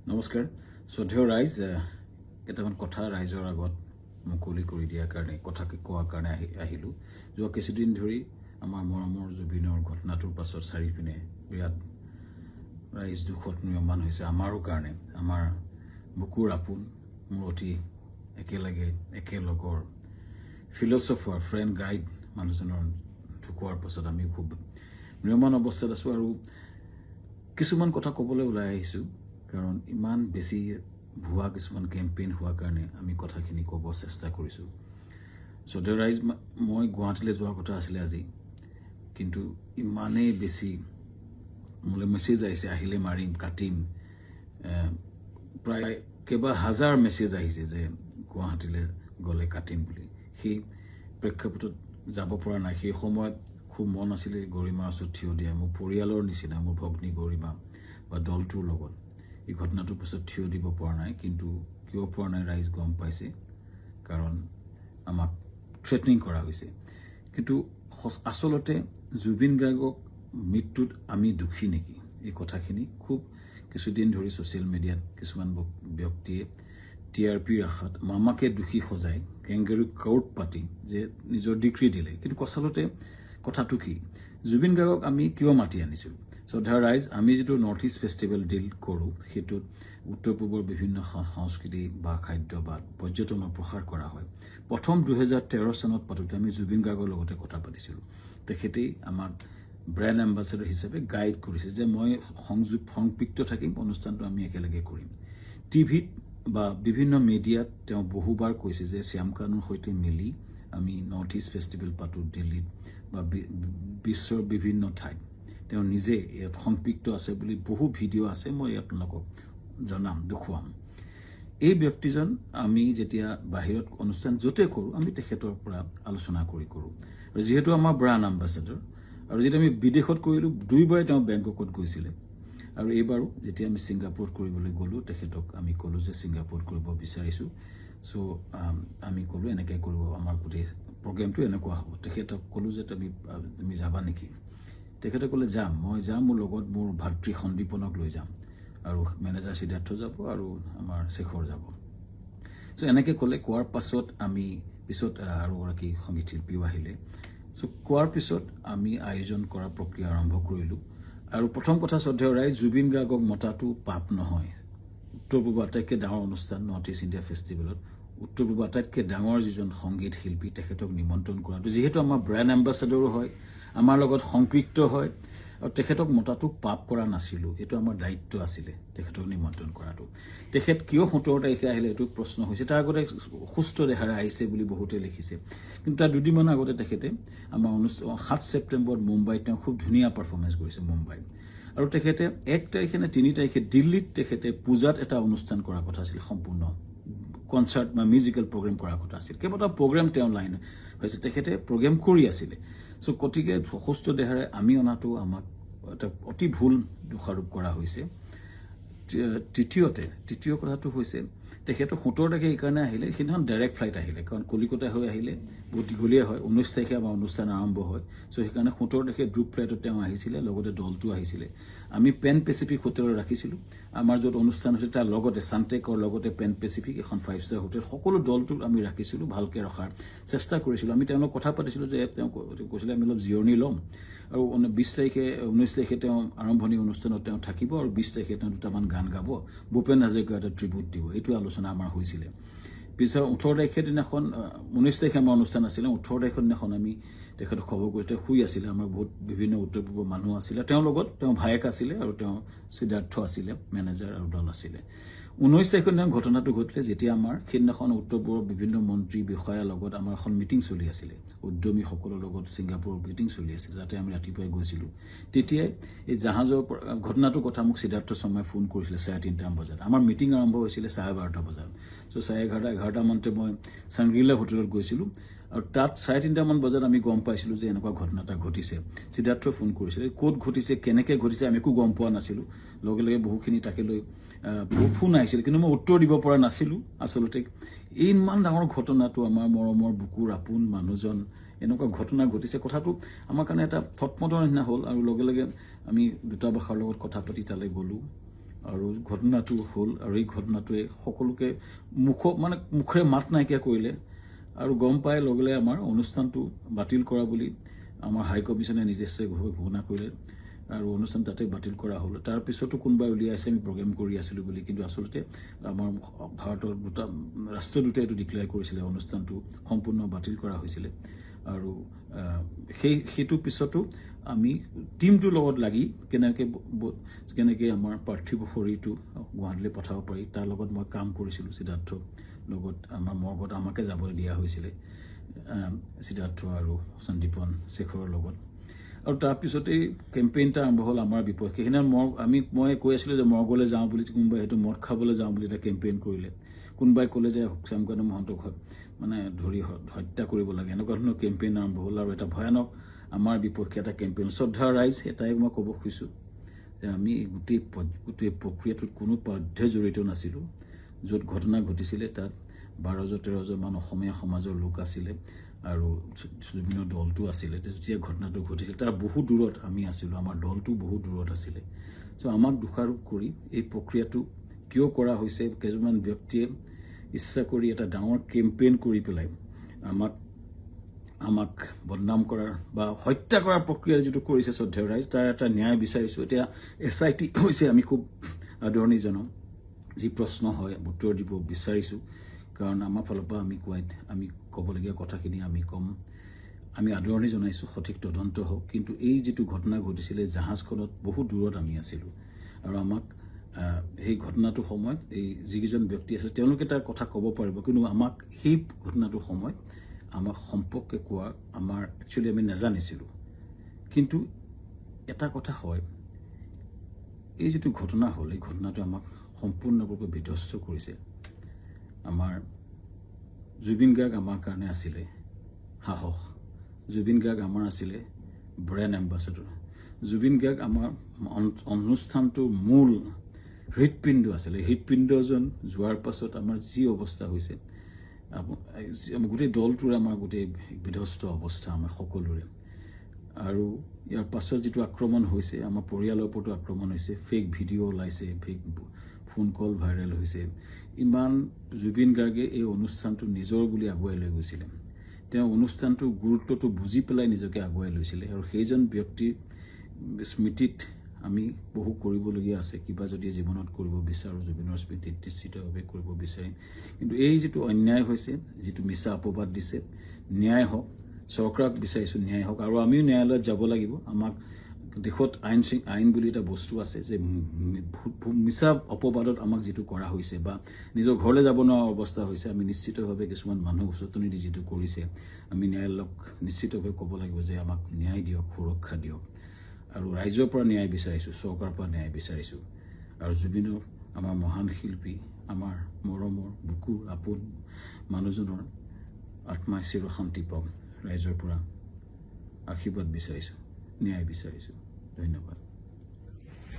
নমস্কাৰ শ্ৰদ্ধেয় ৰাইজ কেইটামান কথা ৰাইজৰ আগত মুকলি কৰি দিয়াৰ কাৰণে কথা কোৱাৰ কাৰণে আহিলোঁ যোৱা কিছুদিন ধৰি আমাৰ মৰমৰ জুবিনৰ ঘটনাটোৰ পাছত চাৰিপিনে বিৰাট ৰাইজ দুখত নিয়মান হৈছে আমাৰো কাৰণে আমাৰ বুকুৰ আপোন মোৰ অতি একেলগৰ ফিলচফাৰ ফ্ৰেণ্ড গাইড মানুহজনৰ ঢুকোৱাৰ পাছত আমি খুব নিয়মান অৱস্থাত আছোঁ আৰু কিছুমান কথা ক'বলৈ ওলাই আহিছোঁ কাৰণ ইমান বেছি ভুৱা কিছুমান কেম্পেইন হোৱাৰ কাৰণে আমি কথাখিনি ক'ব চেষ্টা কৰিছোঁ শ্ৰদ্ধেয় ৰাইজ মই গুৱাহাটীলৈ যোৱাৰ কথা আছিলে আজি কিন্তু ইমানেই বেছি মোলৈ মেছেজ আহিছে আহিলে মাৰিম কাটিম প্ৰায় কেইবা হাজাৰ মেছেজ আহিছে যে গুৱাহাটীলৈ গ'লে কাটিম বুলি সেই প্ৰেক্ষাপটত যাব পৰা নাই সেই সময়ত খুব মন আছিলে গৰিমাৰ ওচৰত থিয় দিয়া মোৰ পৰিয়ালৰ নিচিনা মোৰ ভগ্নী গৰিমা বা দলটোৰ লগত এই ঘটনাটোৰ পিছত থিয় দিব পৰা নাই কিন্তু কিয় পৰা নাই ৰাইজ গম পাইছে কাৰণ আমাক থ্ৰেটনিং কৰা হৈছে কিন্তু আচলতে জুবিন গাৰ্গক মৃত্যুত আমি দুখী নেকি এই কথাখিনি খুব কিছুদিন ধৰি ছ'চিয়েল মিডিয়াত কিছুমান ব্যক্তিয়ে টিআৰপিৰ আশাত মামাকে দুখী সজাই কেংগেৰু কাউট পাতি যে নিজৰ ডিগ্ৰী দিলে কিন্তু আচলতে কথাটো কি জুবিন গাৰ্গক আমি কিয় মাতি আনিছিলোঁ শ্ৰদ্ধা ৰাইজ আমি যিটো নৰ্থ ইষ্ট ফেষ্টিভেল ডিল কৰোঁ সেইটোত উত্তৰ পূবৰ বিভিন্ন সংস্কৃতি বা খাদ্য বা পৰ্যটনৰ প্ৰসাৰ কৰা হয় প্ৰথম 2013 চনত পাতোঁতে আমি জুবিন গাৰ্গৰ লগতে কথা পাতিছিলোঁ তেখেতেই আমাক ব্ৰেণ্ড এম্বাছেডৰ হিচাপে গাইড কৰিছে যে মই সংপৃক্ত থাকিম অনুষ্ঠানটো আমি একেলগে কৰিম টিভিত বা বিভিন্ন মিডিয়াত তেওঁ বহুবাৰ কৈছে যে শ্যামকানুৰ সৈতে মিলি আমি নৰ্থ ইষ্ট ফেষ্টিভেল পাতোঁ দিল্লীত বা বিশ্বৰ বিভিন্ন ঠাইত তেওঁ নিজে ইয়াত সংপৃক্ত আছে বুলি বহু ভিডিঅ' আছে মই আপোনালোকক জনাম দেখুৱাম এই ব্যক্তিজন আমি যেতিয়া বাহিৰত অনুষ্ঠান য'তে কৰোঁ আমি তেখেতৰ পৰা আলোচনা কৰোঁ আৰু যিহেতু আমাৰ ব্ৰাণ্ড এম্বাছেডৰ আৰু যেতিয়া আমি বিদেশত কৰিলোঁ দুইবাৰে তেওঁ বেংককত গৈছিলে আৰু এইবাৰো যেতিয়া আমি ছিংগাপুৰত কৰিবলৈ গ'লোঁ তেখেতক আমি ক'লোঁ যে ছিংগাপুৰত কৰিব বিচাৰিছোঁ চ' আমি ক'লোঁ এনেকৈ কৰিব আমাৰ গোটেই প্ৰগ্ৰেমটো এনেকুৱা হ'ব তেখেতক ক'লোঁ যে তুমি যাবা নেকি তেখেতে ক'লে যাম মই যাম মোৰ লগত মোৰ ভাতৃ সন্দীপনক লৈ যাম আৰু মেনেজাৰ সিদ্ধাৰ্থ যাব আৰু আমাৰ শেখৰ যাব চ' এনেকৈ ক'লে কোৱাৰ পাছত আমি পিছত আৰু এগৰাকী সংগীত শিল্পীও আহিলে চ' কোৱাৰ পিছত আমি আয়োজন কৰা প্ৰক্ৰিয়া আৰম্ভ কৰিলোঁ আৰু প্ৰথম কথা শ্ৰদ্ধেয় ৰাইজ জুবিন গাৰ্গক মতাটো পাপ নহয় উত্তৰ পূৰ্ব আটাইতকৈ ডাঙৰ অনুষ্ঠান নৰ্থ ইষ্ট ইণ্ডিয়া ফেষ্টিভেলত উত্তৰ পূৰ্ব আটাইতকৈ ডাঙৰ যিজন সংগীত শিল্পী তেখেতক নিমন্ত্ৰণ কৰাটো যিহেতু আমাৰ ব্ৰেণ্ড এম্বাছেডৰো হয় আমাৰ লগত সংপৃক্ত হয় আৰু তেখেতক মতাটো পাপ কৰা নাছিলোঁ এইটো আমাৰ দায়িত্ব আছিলে তেখেতক নিমন্ত্ৰণ কৰাটো তেখেত কিয় 17 তাৰিখে আহিলে এইটো প্ৰশ্ন হৈছে তাৰ আগতে সুস্থ দেহাৰে আহিছে বুলি বহুতে লিখিছে কিন্তু তাৰ দুদিনমান আগতে তেখেতে আমাৰ 7 ছেপ্টেম্বৰত মুম্বাইত তেওঁ খুব ধুনীয়া পাৰফৰ্মেঞ্চ কৰিছে মুম্বাইত আৰু তেখেতে 1 তাৰিখে নে 3 তাৰিখে দিল্লীত তেখেতে পূজাত এটা অনুষ্ঠান কৰাৰ কথা আছিল সম্পূৰ্ণ কনচাৰ্ট বা মিউজিকেল প্ৰগ্ৰেম কৰাৰ কথা আছিল কেইবাটাও প্ৰগ্ৰেম তেওঁ লাইন হৈছে তেখেতে প্ৰগ্ৰেম কৰি আছিলে চ' গতিকে সুস্থ দেহাৰে আমি অনাটো আমাক এটা অতি ভুল দোষাৰোপ কৰা হৈছে তৃতীয় কথাটো হৈছে তেখেতৰ 17 তাৰিখে এইকাৰণে আহিলে সেইদিনাখন ডাইৰেক্ট ফ্লাইট আহিলে কাৰণ কলিকতা হৈ আহিলে বহুত দীঘলীয়া হয় 19 তাৰিখে আমাৰ অনুষ্ঠান আৰম্ভ হয় চ' সেইকাৰণে 17 তাৰিখে গ্ৰুপ ফ্লাইটত তেওঁ আহিছিলে লগতে দলটো আহিছিলে আমি পেন পেচিফিক হোটেলত ৰাখিছিলোঁ আমাৰ য'ত অনুষ্ঠান হৈছিল তাৰ লগতে চানটেকৰ লগতে পেন পেচিফিক এখন 5-star হোটেল সকলো দলটো আমি ৰাখিছিলোঁ ভালকৈ ৰখাৰ চেষ্টা কৰিছিলোঁ আমি তেওঁলোকক কথা পাতিছিলোঁ যে তেওঁ কৈছিলে আমি অলপ জিৰণি ল'ম আৰু 19 তাৰিখে তেওঁ আৰম্ভণি অনুষ্ঠানত তেওঁ থাকিব আৰু 20 তাৰিখে তেওঁ দুটামান গান গাব ভূপেন হাজৰিকাৰ এটা ট্ৰিবিউট দিব এইটো আলোচনা আমাৰ হৈছিলে পিছত 18 তাৰিখে দিনাখন 19 তাৰিখে আমাৰ অনুষ্ঠান আছিলে 18 তাৰিখৰ দিনাখন আমি তেখেতক খবৰ কৰি তেওঁ শুই আছিলে আমাৰ বহুত বিভিন্ন উত্তৰ পূৰ্বৰ মানুহ আছিলে তেওঁৰ লগত তেওঁ ভায়েক আছিলে আৰু তেওঁ সিদ্ধাৰ্থ আছিলে মেনেজাৰ আৰু দল আছিলে 19 তাৰিখৰ দিনা ঘটনাটো ঘটিলে যেতিয়া আমাৰ সেইদিনাখন উত্তৰ পূৰ্বৰ বিভিন্ন মন্ত্ৰী বিষয়াৰ লগত আমাৰ এখন মিটিং চলি আছিলে উদ্যমীসকলৰ লগত ছিংগাপুৰৰ মিটিং চলি আছিলে যাতে আমি ৰাতিপুৱাই গৈছিলোঁ তেতিয়াই এই জাহাজৰ ঘটনাটোৰ কথা মোক সিদ্ধাৰ্থ শৰ্মাই ফোন কৰিছিলে 3:30 বজাত আমাৰ মিটিং আৰম্ভ হৈছিলে 12:30 বজাত চ' 11:30 মানতে মই চাংগ্ৰিলা হোটেলত গৈছিলোঁ আৰু তাত 3:30 বজাত আমি গম পাইছিলোঁ যে এনেকুৱা ঘটনা এটা ঘটিছে সিদ্ধাৰ্থই ফোন কৰিছিলে ক'ত ঘটিছে কেনেকৈ ঘটিছে আমি একো গম পোৱা নাছিলোঁ লগে লগে বহুখিনি তাকে লৈ ফোন আহিছিল কিন্তু মই উত্তৰ দিব পৰা নাছিলোঁ আচলতে ইমান ডাঙৰ ঘটনাটো আমাৰ মৰমৰ বুকুৰ আপোন মানুহজন এনেকুৱা ঘটনা ঘটিছে কথাটো আমাৰ কাৰণে এটা থটমটৰ নিচিনা হ'ল আৰু লগে লগে আমি দূতাবাসৰ লগত কথা পাতি তালৈ গ'লোঁ আৰু ঘটনাটো হ'ল আৰু এই ঘটনাটোৱে সকলোকে মুখৰে মাত নাইকিয়া কৰিলে আৰু গম পাই লগে লগে আমাৰ অনুষ্ঠানটো বাতিল কৰা বুলি আমাৰ হাই কমিশ্যনে নিজস্বভাৱে ঘোষণা কৰিলে আৰু অনুষ্ঠান তাতে বাতিল কৰা হ'ল তাৰ পিছতো কোনোবাই উলিয়াইছে আমি প্ৰগ্ৰেম কৰি আছিলোঁ বুলি কিন্তু আচলতে আমাৰ ভাৰতৰ ৰাষ্ট্ৰদূতে এইটো ডিক্লেয়াৰ কৰিছিলে অনুষ্ঠানটো সম্পূৰ্ণ বাতিল কৰা হৈছিলে আৰু সেইটো পিছতো আমি টিমটোৰ লগত লাগি কেনেকৈ আমাৰ পাৰ্থিৱ শৰীৰটো গুৱাহাটীলৈ পঠাব পাৰি তাৰ লগত মই কাম কৰিছিলোঁ সিদ্ধাৰ্থৰ লগত আমাৰ মৰ্গত আমাকে যাবলৈ দিয়া হৈছিলে সিদ্ধাৰ্থ আৰু সন্দীপন শেখৰৰ লগত আৰু তাৰপিছতেই কেম্পেইনটা আৰম্ভ হ'ল আমাৰ বিপক্ষে সেইদিনা মই কৈ আছিলোঁ যে মৰ্গলৈ যাওঁ বুলি কোনোবাই সেইটো মদ খাবলৈ যাওঁ বুলি এটা কেম্পেইন কৰিলে কোনোবাই ক'লে যে শ্যামকান্ত মহন্তক মানে ধৰি হত্যা কৰিব লাগে এনেকুৱা ধৰণৰ কেম্পেইন আৰম্ভ হ'ল আৰু এটা ভয়ানক আমাৰ বিপক্ষে এটা কেম্পেইন শ্ৰদ্ধা ৰাইজ এটাই মই ক'ব খুজিছোঁ যে আমি গোটেই প্ৰক্ৰিয়াটোত কোনো পধ্যে জড়িত নাছিলোঁ য'ত ঘটনা ঘটিছিলে তাত 12-13জন মান অসমীয়া সমাজৰ লোক আছিলে আৰু বিভিন্ন দলটো আছিলে যেতিয়া ঘটনাটো ঘটিছিল তাৰ বহু দূৰত আমি আছিলোঁ আমাৰ দলটো বহু দূৰত আছিলে চ' আমাক দোষাৰোপ কৰি এই প্ৰক্ৰিয়াটো কিয় কৰা হৈছে কেইজনমান ব্যক্তিয়ে ইচ্ছা কৰি এটা ডাঙৰ কেম্পেইন কৰি পেলাই আমাক বদনাম কৰাৰ বা হত্যা কৰাৰ প্ৰক্ৰিয়া যিটো কৰিছে শ্ৰদ্ধেয় ৰাইজ তাৰ এটা ন্যায় বিচাৰিছোঁ এতিয়া SIT হৈছে আমি খুব আদৰণি জনাওঁ যি প্ৰশ্ন হয় উত্তৰ দিব বিচাৰিছোঁ কাৰণ আমাৰ ফালৰ পৰা আমি ক'বলগীয়া কথাখিনি আমি ক'ম আমি আদৰণি জনাইছোঁ সঠিক তদন্ত হওক কিন্তু এই যিটো ঘটনা ঘটিছিলে জাহাজখনত বহু দূৰত আমি আছিলোঁ আৰু আমাক সেই ঘটনাটোৰ সময়ত এই যিকেইজন ব্যক্তি আছে তেওঁলোকে তাৰ কথা ক'ব পাৰিব কিন্তু আমাক সেই ঘটনাটোৰ সময়ত আমাক সম্পৰ্কে কোৱা আমাৰ একচুৱেলি আমি নাজানিছিলোঁ কিন্তু এটা কথা হয় এই যিটো ঘটনা হ'ল এই ঘটনাটো আমাক সম্পূৰ্ণৰূপে বিধ্বস্ত কৰিছে আমাৰ জুবিন গাৰ্গ আমাৰ কাৰণে আছিলে সাহস জুবিন গাৰ্গ আমাৰ আছিলে ব্ৰেণ্ড এম্বাছাডৰ জুবিন গাৰ্গ আমাৰ অনুষ্ঠানটোৰ মূল হৃদপিণ্ড আছিলে হৃদপিণ্ডজন যোৱাৰ পাছত আমাৰ যি অৱস্থা হৈছে গোটেই দলটোৰ আমাৰ গোটেই বিধ্বস্ত অৱস্থা আমাৰ সকলোৰে আৰু ইয়াৰ পাছত যিটো আক্ৰমণ হৈছে আমাৰ পৰিয়ালৰ ওপৰতো আক্ৰমণ হৈছে ফেক ভিডিঅ' ওলাইছে ফেক ফোন কল ভাইৰেল হৈছে ইমান জুবিন গাৰ্গে এই অনুষ্ঠানটো নিজৰ বুলি আগুৱাই লৈ গৈছিলে তেওঁ অনুষ্ঠানটোৰ গুৰুত্বটো বুজি পেলাই নিজকে আগুৱাই লৈছিলে আৰু সেইজন ব্যক্তিৰ স্মৃতিত আমি বহু কৰিবলগীয়া আছে কিবা যদি জীৱনত কৰিব বিচাৰোঁ জুবিনৰ স্মৃতিত নিশ্চিতভাৱে কৰিব বিচাৰিম কিন্তু এই যিটো অন্যায় হৈছে যিটো মিছা অপবাদ দিছে ন্যায় হওক চৰকাৰক বিচাৰিছোঁ ন্যায় হওক আৰু আমিও ন্যায়ালয়ত যাব লাগিব আমাক দেশত আইন বুলি এটা বস্তু আছে যে মিছা অপবাদত আমাক যিটো কৰা হৈছে বা নিজৰ ঘৰলৈ যাব নোৱাৰা অৱস্থা হৈছে আমি নিশ্চিতভাৱে কিছুমান মানুহ উচতনি দি যিটো কৰিছে আমি ন্যায়ালয়ক নিশ্চিতভাৱে ক'ব লাগিব যে আমাক ন্যায় দিয়ক সুৰক্ষা দিয়ক আৰু ৰাইজৰ পৰা ন্যায় বিচাৰিছোঁ চৰকাৰৰ পৰা ন্যায় বিচাৰিছোঁ আৰু জুবিনৰ আমাৰ মহান শিল্পী আমাৰ মৰমৰ বুকুৰ আপোন মানুহজনৰ আত্মাই চিৰশান্তি পাওক ৰাইজৰ পৰা আশীৰ্বাদ বিচাৰিছোঁ ন্যায় বিচাৰিছোঁ ধন্যবাদ